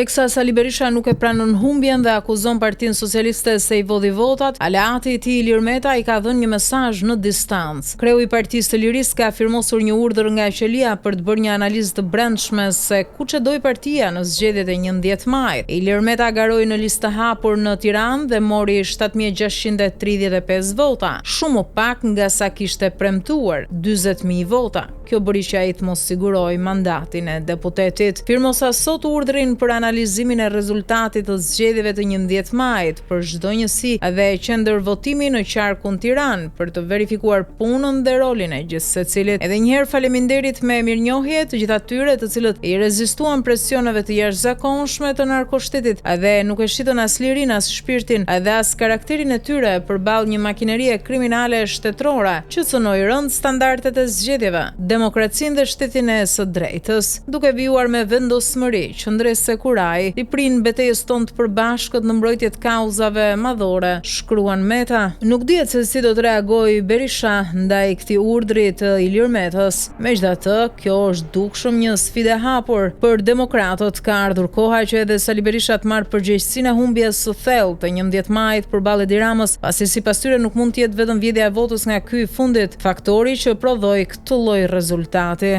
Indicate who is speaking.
Speaker 1: Teksa Sali Berisha nuk e pranon humbjen dhe akuzon Partinë Socialiste se i vodhi votat, aleati i tij Ilir Meta i ka dhënë një mesazh në distancë. Kreu i Partisë së Lirisë ka afirmosur një urdhër nga qeveria për të bërë një analizë të brendshme se ku çdoi partia në zgjedhjet e 11 majit. Ilir Meta garoi në listë hapur në Tiranë dhe mori 7635 vota, shumë më pak nga sa kishte premtuar, 40000 vota. Kjo bëri që ai të mos siguroj mandatin e deputetit. Firmosa sot urdhrin për analizimin e rezultatit të zgjedhjeve të 11 majit për çdo njësi dhe qendër votimi në qarkun Tiranë për të verifikuar punën dhe rolin e gjithë secilit. Edhe një herë faleminderit me mirënjohje të gjithë atyre të cilët i rezistuan presioneve të jashtëzakonshme të narkoshtetit dhe nuk e shitën as lirinë, as shpirtin dhe as karakterin e tyre përballë një makinerie kriminale shtetërore që cënoi rënd standardet e zgjedhjeve, demokracinë dhe shtetin e së drejtës, duke vijuar me vendosmëri, qëndrese kuraj, i prin betejës tonë të përbashkët në mbrojtje të kauzave madhore, shkruan Meta. Nuk dihet se si do të reagojë Berisha ndaj këtij urdhri të Ilir Metës. Megjithatë, kjo është dukshëm një sfidë e hapur për demokratët. Ka ardhur koha që edhe Sali Berisha të marrë përgjegjësinë e humbjes së thellë të 11 majit përballë Edi Ramës, pasi sipas tyre nuk mund të jetë vetëm vjedhja e votës nga ky i fundit faktori që prodhoi këtë lloj rezultati.